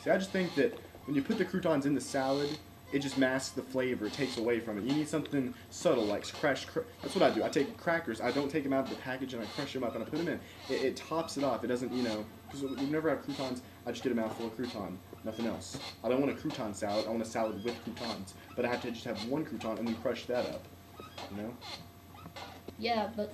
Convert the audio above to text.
See, I just think that when you put the croutons in the salad, it just masks the flavor. It takes away from it. You need something subtle, like that's what I do. I take crackers. I don't take them out of the package, and I crush them up, and I put them in. It tops it off. It doesn't, because whenever I have croutons, I just get a mouthful of crouton. Nothing else. I don't want a crouton salad. I want a salad with croutons. But I have to just have one crouton and then crush that up. Yeah, but